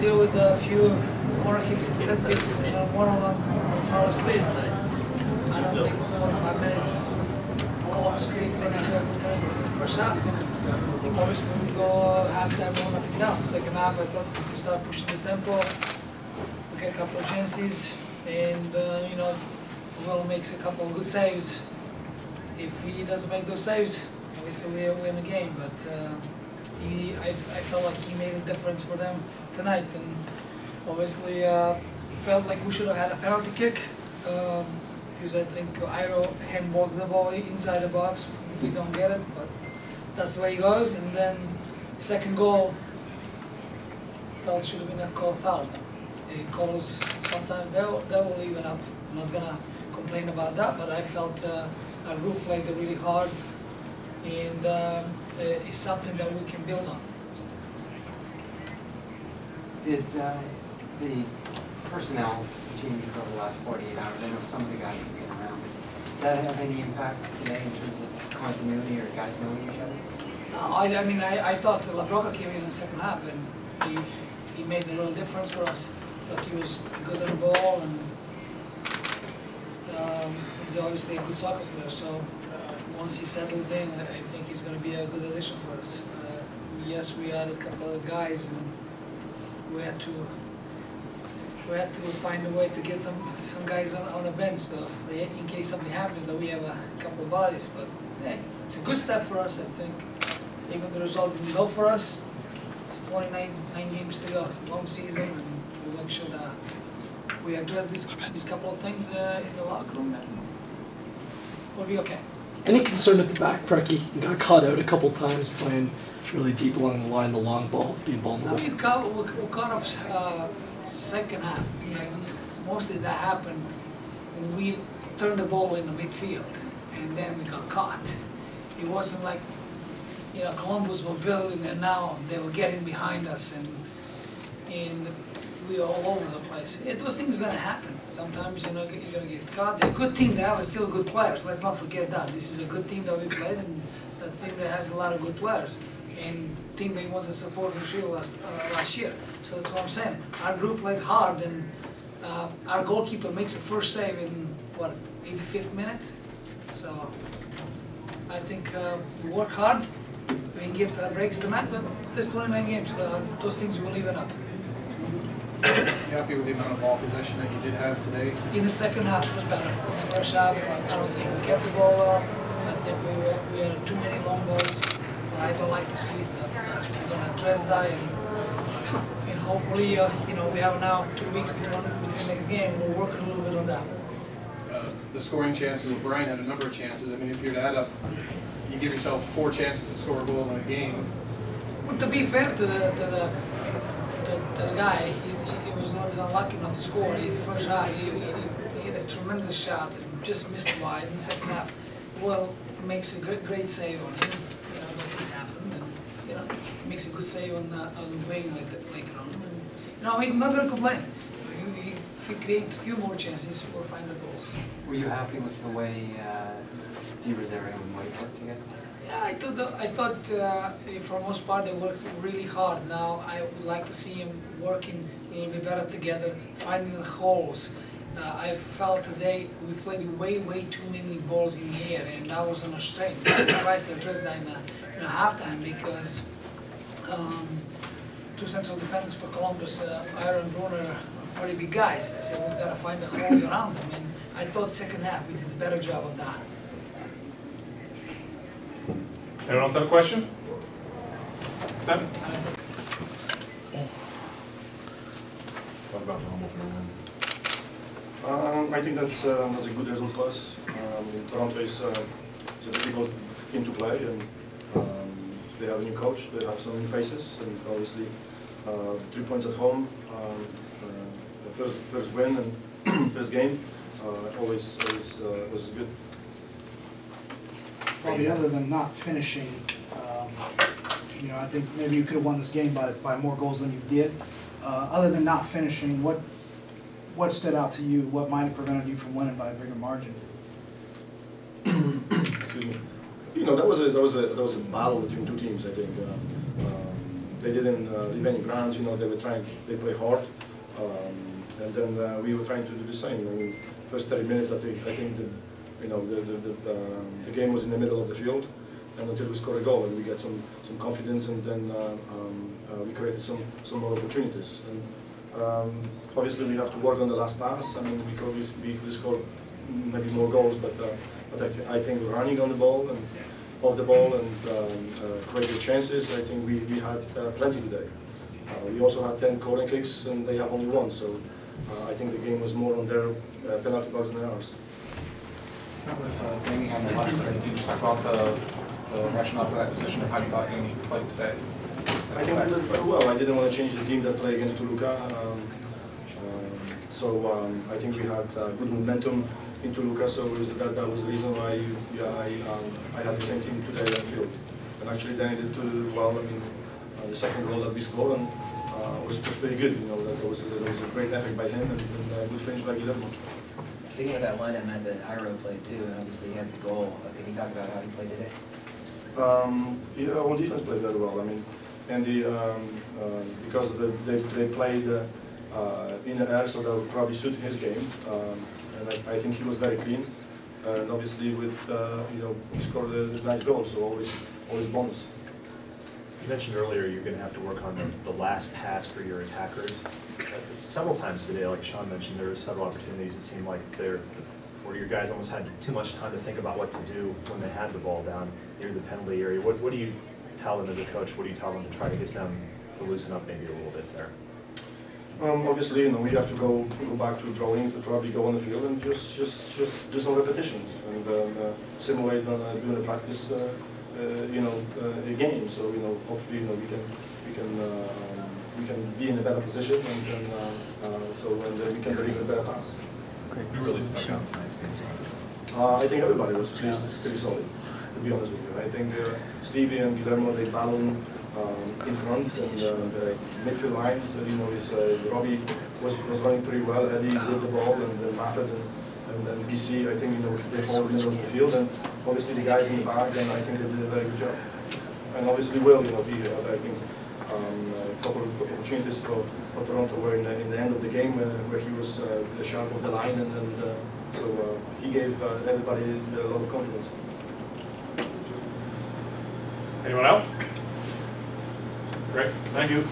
deal with a few corner kicks and set pieces, and one of them fell asleep. I don't think 45 minutes Columbus creates any new opportunities in the first half. Obviously, we go halftime 1-0 down. Second half, I thought we start pushing the tempo. We get a couple of chances, and you know, Will makes a couple of good saves. If he doesn't make those saves, obviously we win the game. But I felt like he made a difference for them tonight, and obviously felt like we should have had a penalty kick. Because I think Iro handballs the ball inside the box. We don't get it, but that's the way it goes. And then second goal, felt should have been a call foul. The calls sometimes they will leave it up. I'm not gonna complain about that, but I felt our group played really hard, and it's something that we can build on. Did the personnel changes over the last 48 hours? I know some of the guys have been around, but did that have any impact today in terms of continuity or guys knowing each other? No, I mean, I thought LaBroca came in the second half, and he made a little difference for us. I thought he was good on the ball, and he's obviously a good soccer player, so once he settles in, I think he's going to be a good addition for us. Yes, we added a couple of guys, and we had to find a way to get some guys on the bench, so in case something happens, that we have a couple of bodies. But hey, it's a good step for us, I think. Even the result didn't go for us. It's 29 games to go. It's a long season, and we'll make sure that we address these couple of things in the locker room, and we'll be okay. Any concern at the back, Preki? You got caught out a couple times playing really deep along the line, the long ball, being vulnerable. No, we caught up second half. You know, mostly that happened when we turned the ball in the midfield, and then we got caught. It wasn't like, you know, Columbus were building, and now they were getting behind us, and we were all over the place. Those things are going to happen. Sometimes, you know, you're going to get caught. They're a good team. They have still good players. Let's not forget that. This is a good team that we played, and a team that has a lot of good players. And team that was a supporting shield last year. So that's what I'm saying. Our group played hard, and our goalkeeper makes a first save in, what, 85th minute? So I think we work hard. We can get breaks to match, but there's 29 games. Those things will even up. You happy with the amount of ball possession that you did have today? In the second half, it was better. In the first half, I don't think we kept the ball well. I think we had too many long balls. I don't like to see it. We're going to address that, and hopefully, you know, we have now 2 weeks between the next game. We'll work a little bit on that. The scoring chances, well, Brian had a number of chances. I mean, if you're to add up, you give yourself 4 chances to score a goal in a game. But to be fair to the guy, he was a little bit unlucky not to score. In the first half, he hit a tremendous shot and just missed wide. In the second half, Will makes a great save on him. You know, those things happen, and you know, he makes a good save on Wayne later on. And, you know, I'm not going to complain. If we create a few more chances, we'll find the goals. Were you happy with the way Di Rosario and White worked together? Yeah, I thought for the most part they worked really hard. Now I would like to see him working a little bit better together, finding the holes. I felt today we played way too many balls in the air, and that was on our strength. I tried to address that in a halftime, because 2 central defenders for Columbus, Iro and Brunner, are pretty big guys. I said we've got to find the holes around them, and I thought second half we did a better job of that. Anyone else have a question? Sam? What about the home opener? I think that's a good result for us. Toronto is a difficult team to play, and they have a new coach, they have some new faces, and obviously 3 points at home, the first win and first game, always was good. Probably other than not finishing, you know, I think maybe you could have won this game by more goals than you did. Other than not finishing, what stood out to you? What might have prevented you from winning by a bigger margin? Excuse me. You know, that was a battle between 2 teams. I think they didn't leave any grounds. You know, they play hard, and then we were trying to do the same. I mean, first 30 minutes, I think the game was in the middle of the field, and until we scored a goal and we got some confidence, and then we created some more opportunities. And obviously we have to work on the last pass. I mean, we scored maybe more goals, but I think running on the ball and off the ball and creating chances, I think we had plenty today. We also had 10 corner kicks and they have only one, so I think the game was more on their penalty box than ours. With bringing on the left today, can you just talk about the rationale for that decision and how you thought you played today? I think we did very well. I didn't want to change the team that played against Toluca. I think we had good momentum in Toluca, so that was the reason why I had the same team today on the field. And actually then it did too well. I mean, the second goal that we scored was pretty good. You know, that was a great effort by him and a good finish by Guillermo. Sticking with that lineup, Matt, that Iro played too, and obviously he had the goal. Can you talk about how he played today? Yeah, our defense played very well. I mean, and because they played in the air, so that would probably suit his game. And I think he was very clean. And obviously, with he scored a nice goal, so always bonus. You mentioned earlier you're going to have to work on the last pass for your attackers. Several times today, like Sean mentioned, there were several opportunities that seemed like where your guys almost had too much time to think about what to do when they had the ball down near the penalty area. What do you tell them as a coach? What do you tell them to try to get them to loosen up maybe a little bit there? Obviously, we have to go back to drawing, to probably go on the field and just do some repetitions and simulate during the practice, a game. So hopefully, we can be in a better position and we can deliver a better pass. You really stuck out tonight's game. I think everybody was pretty solid, to be honest with you. I think Stevie and Guillermo, they battled in front, and the midfield line, Robbie was running pretty well. Eddie with the ball, and then Mafet and then BC, I think they followed the middle of the field, and obviously the guys in the back, and I think they did a very good job. And obviously Will, I think a couple of opportunities for Toronto were in the end of the game where he was the sharp of the line, and so he gave everybody a lot of confidence. Anyone else? Great, thank you.